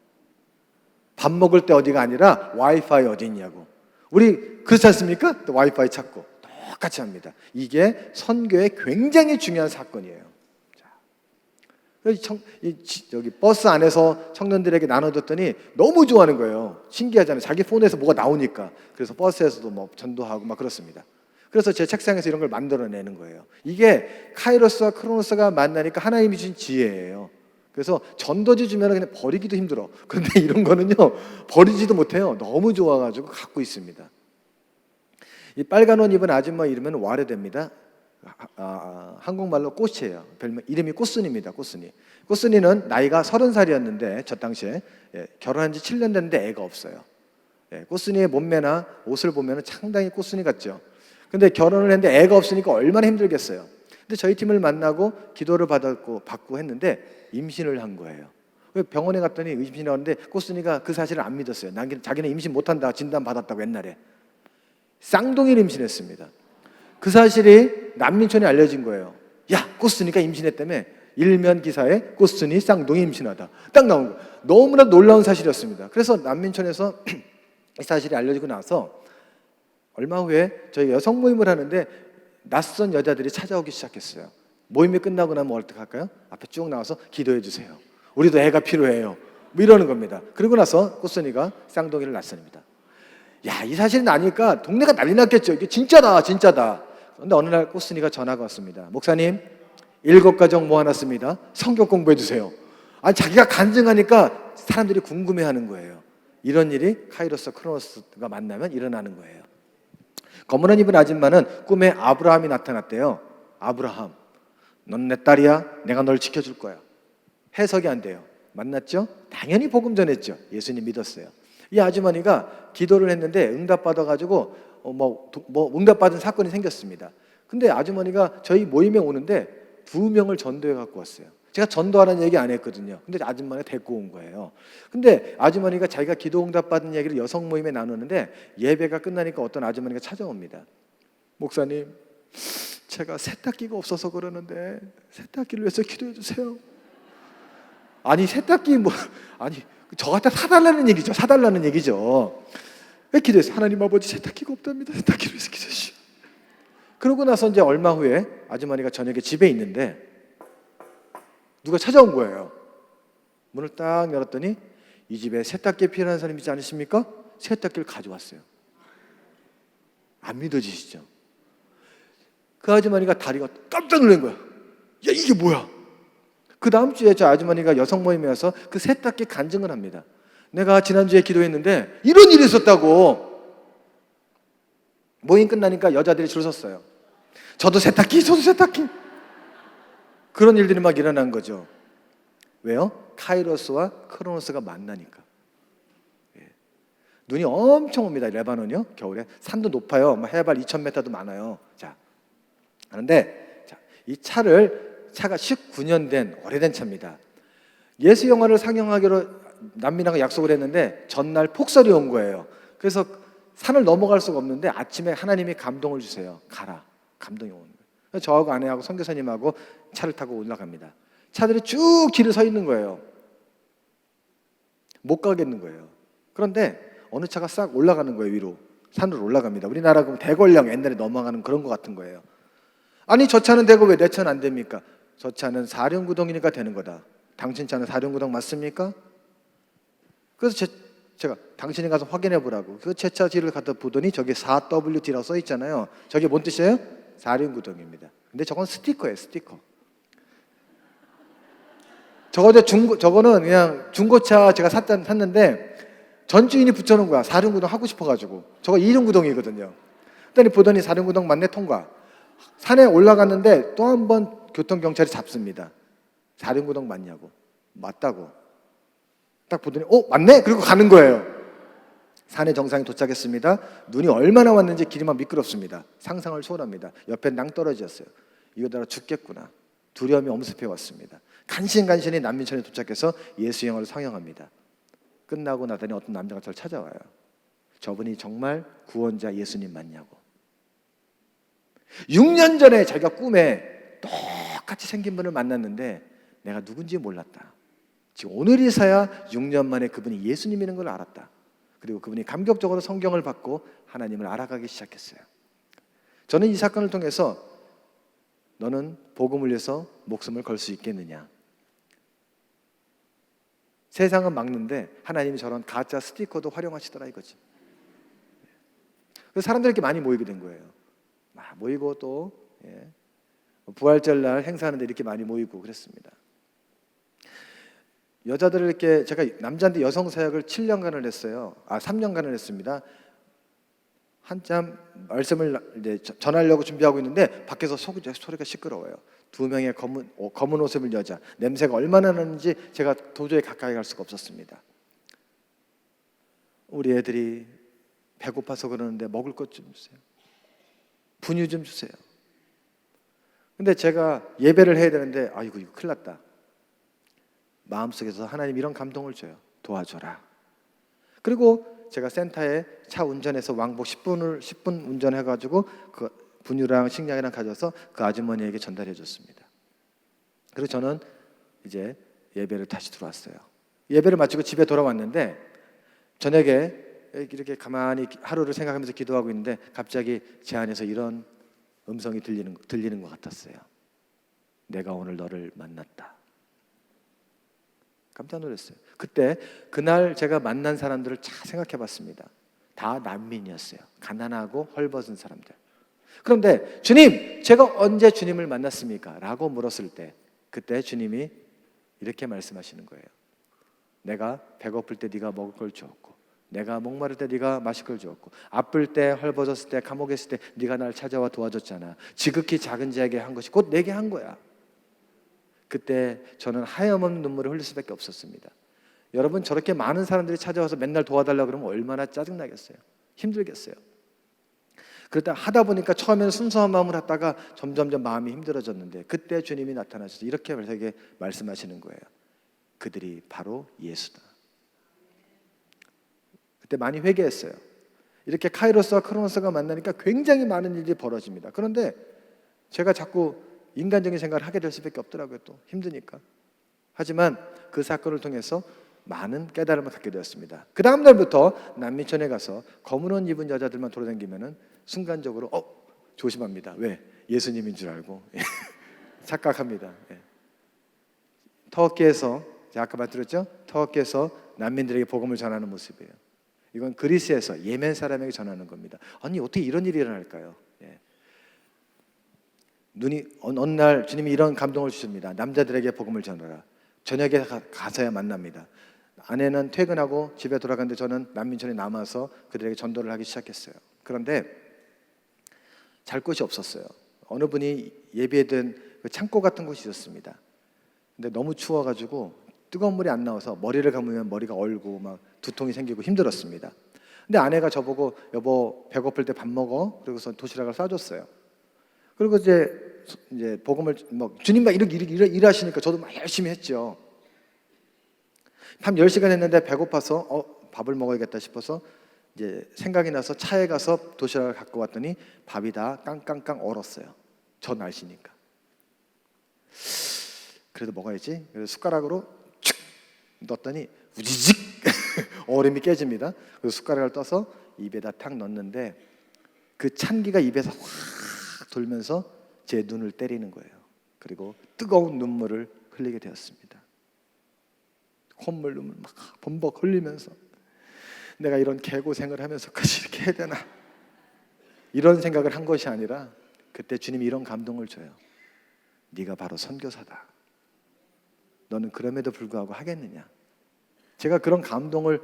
밥 먹을 때 어디가 아니라 와이파이 어디 있냐고. 우리 그렇지 않습니까? 또 와이파이 찾고 똑같이 합니다. 이게 선교의 굉장히 중요한 사건이에요. 여기 버스 안에서 청년들에게 나눠줬더니 너무 좋아하는 거예요. 신기하잖아요. 자기 폰에서 뭐가 나오니까. 그래서 버스에서도 뭐 전도하고 막 그렇습니다. 그래서 제 책상에서 이런 걸 만들어내는 거예요. 이게 카이로스와 크로노스가 만나니까 하나님이 주신 지혜예요. 그래서 전도지 주면 그냥 버리기도 힘들어. 그런데 이런 거는요, 버리지도 못해요. 너무 좋아가지고 갖고 있습니다. 이 빨간 옷 입은 아줌마 이름은 와르됩니다. 한국말로 꽃이에요. 별명 이름이 꽃순이입니다. 꽃순이는 나이가 30살이었는데 저 당시에 결혼한 지 7년 됐는데 애가 없어요. 꽃순이의 몸매나 옷을 보면 상당히 꽃순이 같죠. 근데 결혼을 했는데 애가 없으니까 얼마나 힘들겠어요. 근데 저희 팀을 만나고 기도를 받고 했는데 임신을 한 거예요. 병원에 갔더니 임신을 하는데 꽃순이가 그 사실을 안 믿었어요. 자기는 임신 못한다 진단 받았다고 옛날에. 쌍둥이를 임신했습니다. 그 사실이 난민촌에 알려진 거예요. 야, 꽃순이가 임신했다며. 일면 기사에 꽃순이 쌍둥이 임신하다. 딱 나온 거예요. 너무나 놀라운 사실이었습니다. 그래서 난민촌에서 이 사실이 알려지고 나서 얼마 후에 저희 여성 모임을 하는데 낯선 여자들이 찾아오기 시작했어요. 모임이 끝나고 나면 어떻게 할까요? 앞에 쭉 나와서 기도해 주세요. 우리도 애가 필요해요. 뭐 이러는 겁니다. 그리고 나서 꽃순이가 쌍둥이를 낳습니다. 야, 이 사실이 나니까 동네가 난리 났겠죠. 이게 진짜다. 그런데 어느 날 꽃순이가 전화가 왔습니다. 목사님, 7가정 모아놨습니다. 성경 공부해 주세요. 자기가 간증하니까 사람들이 궁금해하는 거예요. 이런 일이 카이로스 크로노스가 만나면 일어나는 거예요. 검은 옷 입은 아줌마는 꿈에 아브라함이 나타났대요. 아브라함, 넌 내 딸이야. 내가 널 지켜줄 거야. 해석이 안 돼요. 만났죠? 당연히 복음 전했죠. 예수님 믿었어요. 이 아주머니가 기도를 했는데 응답받아가지고 응답받은 사건이 생겼습니다. 근데 아주머니가 저희 모임에 오는데 2명을 전도해 갖고 왔어요. 제가 전도하라는 얘기 안 했거든요. 근데 아주머니가 데리고 온 거예요. 근데 아주머니가 자기가 기도 응답받은 얘기를 여성 모임에 나누는데 예배가 끝나니까 어떤 아주머니가 찾아옵니다. 목사님, 제가 세탁기가 없어서 그러는데 세탁기를 위해서 기도해 주세요. 세탁기 저한테 사달라는 얘기죠. 사달라는 얘기죠. 왜 기도했어요? 하나님 아버지 세탁기가 없답니다. 세탁기를 시키십시오. 그러고 나서 이제 얼마 후에 아주머니가 저녁에 집에 있는데 누가 찾아온 거예요. 문을 딱 열었더니 이 집에 세탁기 필요한 사람 있지 않으십니까? 세탁기를 가져왔어요. 안 믿어지시죠? 그 아주머니가 다리가 깜짝 놀란 거야. 야, 이게 뭐야? 그 다음 주에 저 아주머니가 여성 모임에 와서 그 세탁기 간증을 합니다. 내가 지난주에 기도했는데 이런 일이 있었다고. 모임 끝나니까 여자들이 줄 섰어요. 저도 세탁기. 그런 일들이 막 일어난 거죠. 왜요? 카이로스와 크로노스가 만나니까. 눈이 엄청 옵니다. 레바논이요. 겨울에 산도 높아요. 해발 2,000m도 많아요. 자, 그런데 이 차가 19년 된 오래된 차입니다. 예수 영화를 상영하기로 남미나가 약속을 했는데 전날 폭설이 온 거예요. 그래서 산을 넘어갈 수가 없는데 아침에 하나님이 감동을 주세요. 가라. 감동이 오는 거예요. 그래서 저하고 아내하고 선교사님하고 차를 타고 올라갑니다. 차들이 쭉 길을 서 있는 거예요. 못 가겠는 거예요. 그런데 어느 차가 싹 올라가는 거예요. 위로 산으로 올라갑니다. 우리나라 그럼 대관령 옛날에 넘어가는 그런 것 같은 거예요. 아니 저 차는 되고 왜 내 차는 안 됩니까? 저 차는 사륜구동이니까 되는 거다. 당신 차는 사륜구동 맞습니까? 그래서 제가 당신이 가서 확인해 보라고 그 제 차 뒤를 갖다 보더니 저기 4WD라고 써 있잖아요. 저게 뭔 뜻이에요? 사륜구동입니다. 근데 저건 스티커예요. 스티커. 저거는 그냥 중고차 제가 샀는데 전 주인이 붙여놓은 거야. 사륜구동 하고 싶어가지고. 저거 이륜구동이거든요. 그랬더니 보더니 사륜구동 맞네. 통과. 산에 올라갔는데 또 한 번 교통경찰이 잡습니다. 사륜구동 맞냐고. 맞다고. 딱 보더니 맞네? 그리고 가는 거예요. 산의 정상에 도착했습니다. 눈이 얼마나 왔는지 길이 막 미끄럽습니다. 상상을 초월합니다. 옆에 낭떠러지였어요. 이거다가 죽겠구나. 두려움이 엄습해 왔습니다. 간신간신히 난민천에 도착해서 예수 영화를 상영합니다. 끝나고 나더니 어떤 남자가 저를 찾아와요. 저분이 정말 구원자 예수님 맞냐고. 6년 전에 자기가 꿈에 똑같이 생긴 분을 만났는데 내가 누군지 몰랐다. 지금 오늘이서야 6년 만에 그분이 예수님이라는 걸 알았다. 그리고 그분이 감격적으로 성경을 받고 하나님을 알아가기 시작했어요. 저는 이 사건을 통해서 너는 복음을 위해서 목숨을 걸 수 있겠느냐. 세상은 막는데 하나님이 저런 가짜 스티커도 활용하시더라 이거지. 그래서 사람들이 이렇게 많이 모이게 된 거예요. 막 모이고 또 부활절날 행사하는데 이렇게 많이 모이고 그랬습니다. 여자들을 이렇게 제가 남자인데 여성 사역을 7년간을 했어요. 3년간을 했습니다. 한참 말씀을 이제 전하려고 준비하고 있는데 밖에서 소리가 시끄러워요. 2명의 검은 옷을 입은 여자, 냄새가 얼마나 나는지 제가 도저히 가까이 갈 수가 없었습니다. 우리 애들이 배고파서 그러는데 먹을 것 좀 주세요. 분유 좀 주세요. 근데 제가 예배를 해야 되는데 이거 큰일 났다. 마음속에서 하나님 이런 감동을 줘요. 도와줘라. 그리고 제가 센터에 차 운전해서 왕복 10분 운전해가지고 그 분유랑 식량이랑 가져서 그 아주머니에게 전달해 줬습니다. 그리고 저는 이제 예배를 다시 들어왔어요. 예배를 마치고 집에 돌아왔는데 저녁에 이렇게 가만히 하루를 생각하면서 기도하고 있는데 갑자기 제 안에서 이런 음성이 들리는 것 같았어요. 내가 오늘 너를 만났다. 깜짝 놀랐어요. 그날 제가 만난 사람들을 잘 생각해 봤습니다. 다 난민이었어요. 가난하고 헐벗은 사람들. 그런데 주님, 제가 언제 주님을 만났습니까? 라고 물었을 때 그때 주님이 이렇게 말씀하시는 거예요. 내가 배고플 때 네가 먹을 걸 주었고, 내가 목마를 때 네가 마실 걸 주었고, 아플 때, 헐벗었을 때, 감옥에 있을 때 네가 날 찾아와 도와줬잖아. 지극히 작은 자에게 한 것이 곧 내게 한 거야. 그때 저는 하염없는 눈물을 흘릴 수밖에 없었습니다. 여러분, 저렇게 많은 사람들이 찾아와서 맨날 도와달라고 그러면 얼마나 짜증나겠어요. 힘들겠어요. 그러다 하다 보니까 처음에는 순수한 마음을 하다가 점점점 마음이 힘들어졌는데 그때 주님이 나타나셔서 이렇게 저에게 말씀하시는 거예요. 그들이 바로 예수다. 그때 많이 회개했어요. 이렇게 카이로스와 크로노스가 만나니까 굉장히 많은 일이 벌어집니다. 그런데 제가 자꾸 인간적인 생각을 하게 될 수밖에 없더라고요. 또 힘드니까. 하지만 그 사건을 통해서 많은 깨달음을 갖게 되었습니다. 그 다음 날부터 난민촌에 가서 검은 옷 입은 여자들만 돌아다니면은 순간적으로 조심합니다. 왜? 예수님인 줄 알고 착각합니다. 터키에서, 제가 아까 말씀드렸죠? 터키에서 난민들에게 복음을 전하는 모습이에요. 이건 그리스에서 예멘 사람에게 전하는 겁니다. 아니 어떻게 이런 일이 일어날까요? 어느 날 주님이 이런 감동을 주십니다. 남자들에게 복음을 전하라. 저녁에 가서야 만납니다. 아내는 퇴근하고 집에 돌아갔는데 저는 난민촌에 남아서 그들에게 전도를 하기 시작했어요. 그런데 잘 곳이 없었어요. 어느 분이 예비해둔 그 창고 같은 곳이 있었습니다. 근데 너무 추워가지고 뜨거운 물이 안 나와서 머리를 감으면 머리가 얼고 막 두통이 생기고 힘들었습니다. 근데 아내가 저보고 여보 배고플 때 밥 먹어? 그러고서 도시락을 싸줬어요. 그리고 이제 복음을 주님 막 이렇게 일하시니까 저도 막 열심히 했죠. 밤 10시간 했는데 배고파서 밥을 먹어야겠다 싶어서 이제 생각이 나서 차에 가서 도시락을 갖고 왔더니 밥이 다 깡깡깡 얼었어요. 저 날씨니까. 그래도 먹어야지. 그래서 숟가락으로 축 넣었더니 우지직 얼음이 깨집니다. 그래서 숟가락을 떠서 입에다 탁 넣었는데 그 찬기가 입에서 확 돌면서 제 눈을 때리는 거예요. 그리고 뜨거운 눈물을 흘리게 되었습니다. 콧물 눈물 막 범벅 흘리면서 내가 이런 개고생을 하면서까지 이렇게 해야 되나, 이런 생각을 한 것이 아니라 그때 주님이 이런 감동을 줘요. 네가 바로 선교사다. 너는 그럼에도 불구하고 하겠느냐. 제가 그런 감동을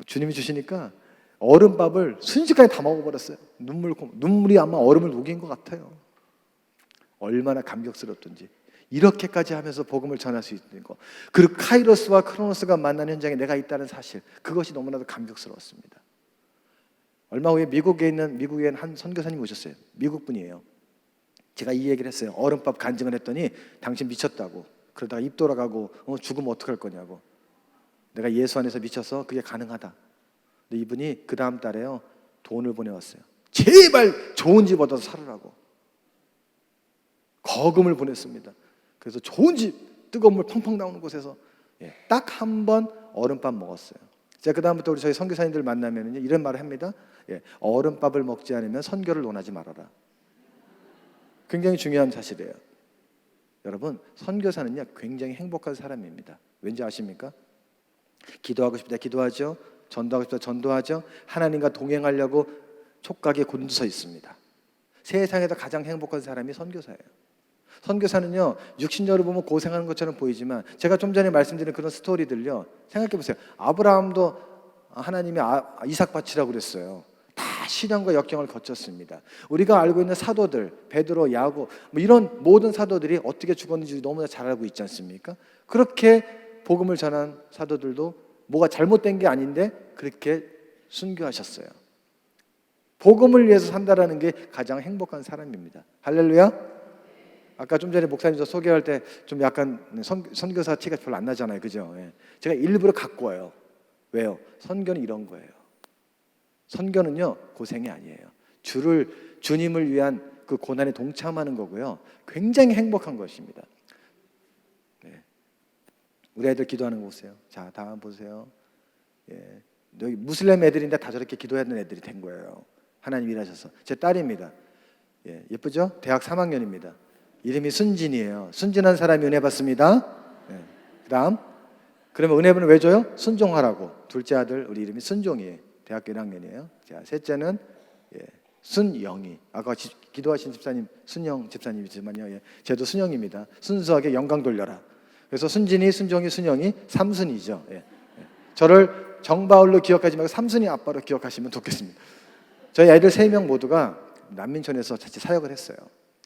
주님이 주시니까 얼음밥을 순식간에 다 먹어버렸어요. 눈물이 아마 얼음을 녹인 것 같아요. 얼마나 감격스럽던지. 이렇게까지 하면서 복음을 전할 수 있는 거, 그리고 카이로스와 크로노스가 만나는 현장에 내가 있다는 사실, 그것이 너무나도 감격스러웠습니다. 얼마 후에 미국에 한 선교사님이 오셨어요. 미국 분이에요. 제가 이 얘기를 했어요. 얼음밥 간증을 했더니 당신 미쳤다고, 그러다가 입 돌아가고 죽으면 어떡할 거냐고. 내가 예수 안에서 미쳐서 그게 가능하다. 근데 이분이 그 다음 달에요 돈을 보내왔어요. 제발 좋은 집 얻어서 살으라고 거금을 보냈습니다. 그래서 좋은 집, 뜨거운 물 펑펑 나오는 곳에서 딱 한 번 얼음밥 먹었어요. 제가 그 다음부터 우리 저희 선교사님들 만나면 이런 말을 합니다. 얼음밥을 먹지 않으면 선교를 논하지 말아라. 굉장히 중요한 사실이에요. 여러분, 선교사는요 굉장히 행복한 사람입니다. 왠지 아십니까? 기도하고 싶다 기도하죠. 전도하고 싶다 전도하죠. 하나님과 동행하려고 촉각에 곤두서 있습니다. 세상에서 가장 행복한 사람이 선교사예요. 선교사는요 육신적으로 보면 고생하는 것처럼 보이지만, 제가 좀 전에 말씀드린 그런 스토리들요 생각해 보세요. 아브라함도 하나님이 이삭 바치라고 그랬어요. 다 시련과 역경을 거쳤습니다. 우리가 알고 있는 사도들, 베드로, 야고, 이런 모든 사도들이 어떻게 죽었는지 너무나 잘 알고 있지 않습니까? 그렇게 복음을 전한 사도들도 뭐가 잘못된 게 아닌데 그렇게 순교하셨어요. 복음을 위해서 산다라는 게 가장 행복한 사람입니다. 할렐루야. 아까 좀 전에 목사님 저 소개할 때 좀 약간 선교사 티가 별로 안 나잖아요, 그죠? 제가 일부러 갖고 와요. 왜요? 선교는 이런 거예요. 선교는요 고생이 아니에요. 주님을 위한 그 고난에 동참하는 거고요, 굉장히 행복한 것입니다. 우리 애들 기도하는 거 보세요. 자, 다음 보세요. 여기 무슬림 애들인데 다 저렇게 기도하는 애들이 된 거예요. 하나님 일하셔서. 제 딸입니다. 예쁘죠? 대학 3학년입니다. 이름이 순진이에요. 순진한 사람이 은혜 받습니다. 그 다음, 그러면 은혜는 왜 줘요? 순종하라고. 둘째 아들 우리 이름이 순종이에요. 대학교 1학년이에요. 자, 셋째는 순영이. 아까 기도하신 집사님 순영 집사님이지만요, 쟤도 순영입니다. 순수하게 영광 돌려라. 그래서 순진이, 순종이, 순영이 삼순이죠. 저를 정바울로 기억하지 말고 삼순이 아빠로 기억하시면 좋겠습니다. 저희 아이들 3명 모두가 난민촌에서 같이 사역을 했어요.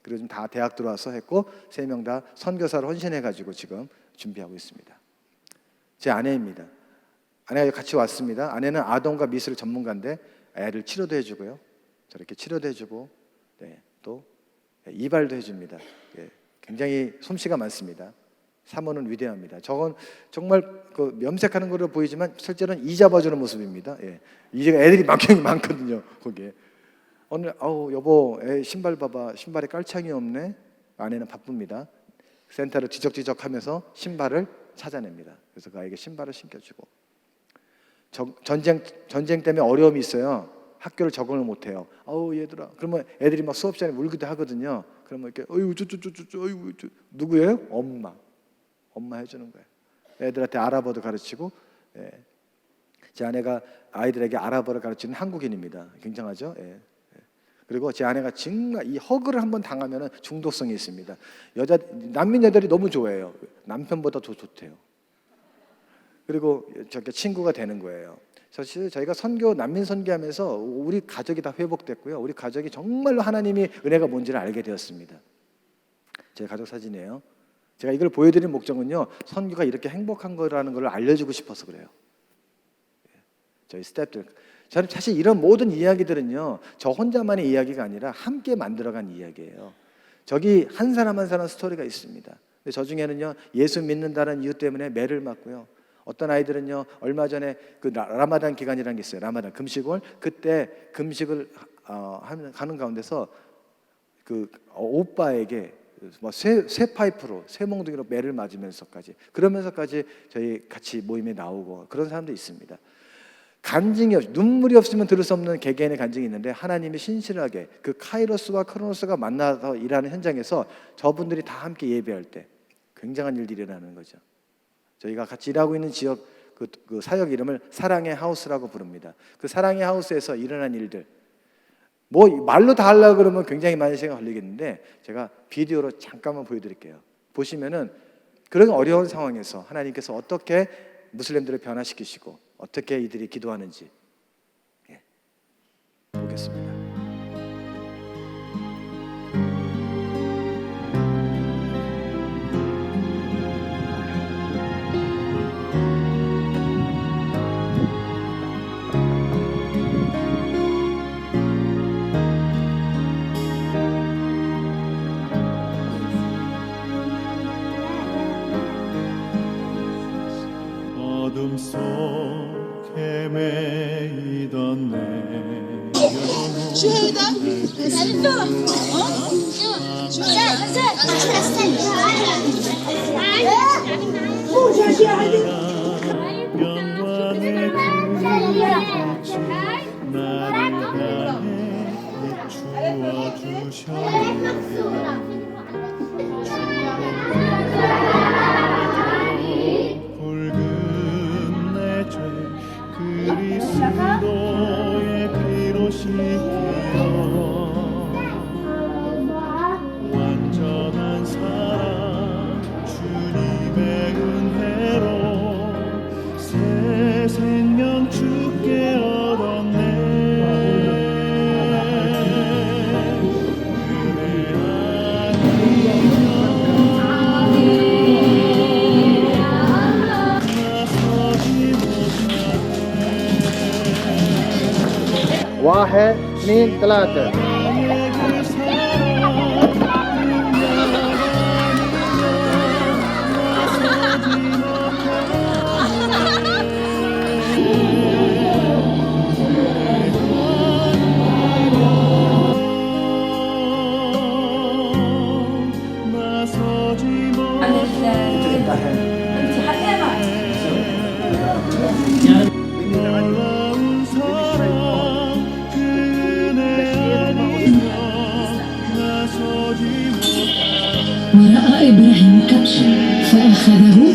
그리고 지금 다 대학 들어와서 했고 3명 다 선교사로 헌신해가지고 지금 준비하고 있습니다. 제 아내입니다. 아내가 같이 왔습니다. 아내는 아동과 미술 전문가인데 애를 치료도 해주고요, 저렇게 치료도 해주고 또 이발도 해줍니다. 굉장히 솜씨가 많습니다. 사모는 위대합니다. 저건 정말 그 염색하는 거로 보이지만 실제로는 이 잡아주는 모습입니다. 이제 애들이 많거든요. 거기에 오늘 여보 애 신발 봐봐, 신발에 깔창이 없네. 아내는 바쁩니다. 센터를 지적지적하면서 신발을 찾아냅니다. 그래서 그 아이에게 신발을 신겨주고, 전쟁 때문에 어려움이 있어요. 학교를 적응을 못해요. 아우 얘들아. 그러면 애들이 막 수업 시간에 울기도 하거든요. 그러면 이렇게 어유 어유 누구예요? 엄마 해주는 거예요. 애들한테 아랍어도 가르치고, 예. 제 아내가 아이들에게 아랍어를 가르치는 한국인입니다. 굉장하죠? 예. 그리고 제 아내가 정말 이 허그를 한번 당하면 중독성이 있습니다. 난민 여자들이 너무 좋아해요. 남편보다 더 좋대요. 그리고 저렇게 친구가 되는 거예요. 사실 저희가 난민 선교하면서 우리 가족이 다 회복됐고요. 우리 가족이 정말로 하나님이 은혜가 뭔지를 알게 되었습니다. 제 가족 사진이에요. 제가 이걸 보여드린 목적은요, 선교가 이렇게 행복한 거라는 걸 알려주고 싶어서 그래요. 저희 스태프들, 저는 사실 이런 모든 이야기들은요, 저 혼자만의 이야기가 아니라 함께 만들어간 이야기예요. 저기 한 사람 한 사람 스토리가 있습니다. 근데 저 중에는요, 예수 믿는다는 이유 때문에 매를 맞고요. 어떤 아이들은요, 얼마 전에 그 라마단 기간이라는 게 있어요. 라마단 금식월. 그때 금식을 하는 가운데서 그 오빠에게 쇠 파이프로, 쇠 몽둥이로 매를 맞으면서까지, 그러면서까지 저희 같이 모임에 나오고 그런 사람도 있습니다. 간증이 눈물이 없으면 들을 수 없는 개개인의 간증이 있는데, 하나님이 신실하게 그 카이로스와 크로노스가 만나서 일하는 현장에서 저분들이 다 함께 예배할 때 굉장한 일들이 일어나는 거죠. 저희가 같이 일하고 있는 지역 그 사역 이름을 사랑의 하우스라고 부릅니다. 그 사랑의 하우스에서 일어난 일들, 뭐 말로 다 하려고 그러면 굉장히 많은 시간 걸리겠는데, 제가 비디오로 잠깐만 보여드릴게요. 보시면은 그런 어려운 상황에서 하나님께서 어떻게 무슬림들을 변화시키시고 어떻게 이들이 기도하는지 보겠습니다. 어둠 속에 매이던 내 영혼 영광의 빛이 나를 향해 비추어 주셨네. 붉은 내 죄 그리스도의 피로 씻겨 완전한 사랑 주님의 은혜로 새 생명 주께 얻었네. 은혜 واحد اثنين ثلاثة. 놀라운 사랑 그네 아니면 나서지 못하네. ورأى إبراهيم كبشا فأخذه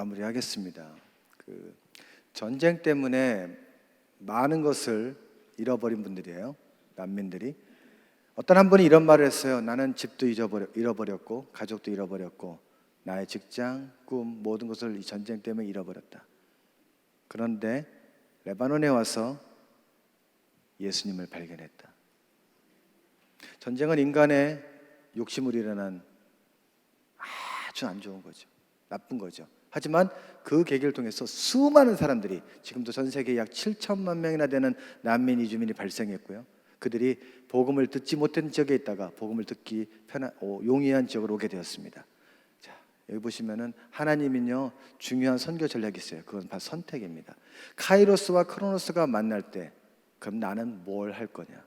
마무리하겠습니다. 전쟁 때문에 많은 것을 잃어버린 분들이에요. 난민들이. 어떤 한 분이 이런 말을 했어요. 나는 집도 잃어버렸고 가족도 잃어버렸고 나의 직장, 꿈, 모든 것을 이 전쟁 때문에 잃어버렸다. 그런데 레바논에 와서 예수님을 발견했다. 전쟁은 인간의 욕심으로 일어난 아주 안 좋은 거죠. 나쁜 거죠. 하지만 그 계기를 통해서 수많은 사람들이, 지금도 전 세계에 약 7천만 명이나 되는 난민 이주민이 발생했고요. 그들이 복음을 듣지 못한 지역에 있다가 복음을 듣기 용이한 지역으로 오게 되었습니다. 자, 여기 보시면은 하나님은요 중요한 선교 전략이 있어요. 그건 바로 선택입니다. 카이로스와 크로노스가 만날 때 그럼 나는 뭘 할 거냐?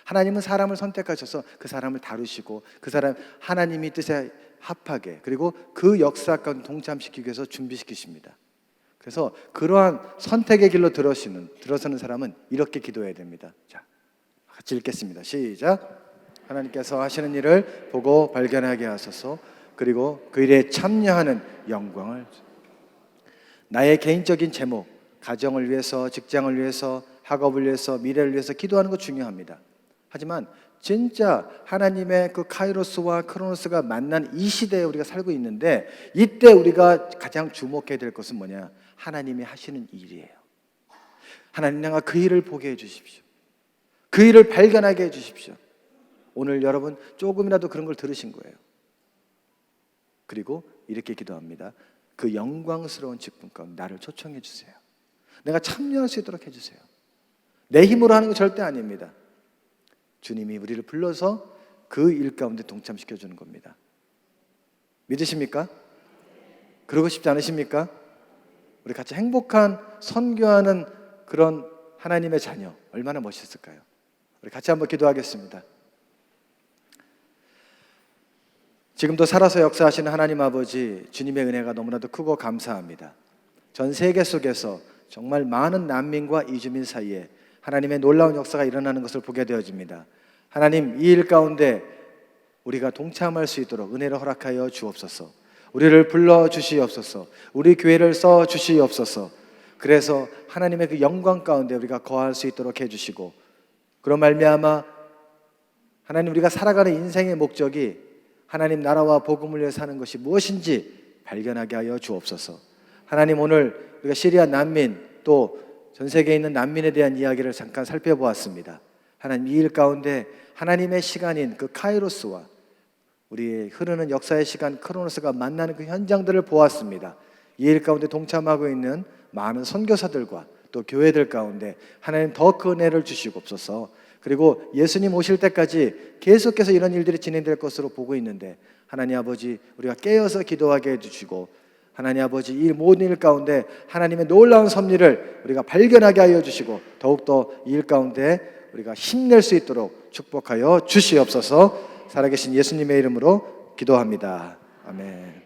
하나님은 사람을 선택하셔서 그 사람을 다루시고 그 사람 하나님이 뜻에 합하게, 그리고 그 역사 가운데 동참시키기 위해서 준비시키십니다. 그래서 그러한 선택의 길로 들어서는 사람은 이렇게 기도해야 됩니다. 자, 같이 읽겠습니다. 시작. 하나님께서 하시는 일을 보고 발견하게 하소서. 그리고 그 일에 참여하는 영광을. 나의 개인적인 제목, 가정을 위해서, 직장을 위해서, 학업을 위해서, 미래를 위해서 기도하는 거 중요합니다. 하지만 진짜 하나님의 그 카이로스와 크로노스가 만난 이 시대에 우리가 살고 있는데, 이때 우리가 가장 주목해야 될 것은 뭐냐? 하나님이 하시는 일이에요. 하나님 내가 그 일을 보게 해주십시오. 그 일을 발견하게 해주십시오. 오늘 여러분 조금이라도 그런 걸 들으신 거예요. 그리고 이렇게 기도합니다. 그 영광스러운 직분 가운데 나를 초청해 주세요. 내가 참여할 수 있도록 해주세요. 내 힘으로 하는 거 절대 아닙니다. 주님이 우리를 불러서 그 일 가운데 동참시켜 주는 겁니다. 믿으십니까? 그러고 싶지 않으십니까? 우리 같이 행복한 선교하는 그런 하나님의 자녀, 얼마나 멋있을까요? 우리 같이 한번 기도하겠습니다. 지금도 살아서 역사하시는 하나님 아버지, 주님의 은혜가 너무나도 크고 감사합니다. 전 세계 속에서 정말 많은 난민과 이주민 사이에 하나님의 놀라운 역사가 일어나는 것을 보게 되어집니다. 하나님, 이 일 가운데 우리가 동참할 수 있도록 은혜를 허락하여 주옵소서. 우리를 불러 주시옵소서. 우리 교회를 써 주시옵소서. 그래서 하나님의 그 영광 가운데 우리가 거할 수 있도록 해주시고, 그런 말미암아 하나님, 우리가 살아가는 인생의 목적이 하나님 나라와 복음을 위해 사는 것이 무엇인지 발견하게 하여 주옵소서. 하나님, 오늘 우리가 시리아 난민, 또 전 세계에 있는 난민에 대한 이야기를 잠깐 살펴보았습니다. 하나님, 이 일 가운데 하나님의 시간인 그 카이로스와 우리의 흐르는 역사의 시간 크로노스가 만나는 그 현장들을 보았습니다. 이 일 가운데 동참하고 있는 많은 선교사들과 또 교회들 가운데 하나님 더 큰 은혜를 주시옵소서. 그리고 예수님 오실 때까지 계속해서 이런 일들이 진행될 것으로 보고 있는데, 하나님 아버지, 우리가 깨어서 기도하게 해주시고, 하나님 아버지, 이 모든 일 가운데 하나님의 놀라운 섭리를 우리가 발견하게 하여 주시고, 더욱더 이 일 가운데 우리가 힘낼 수 있도록 축복하여 주시옵소서. 살아계신 예수님의 이름으로 기도합니다. 아멘.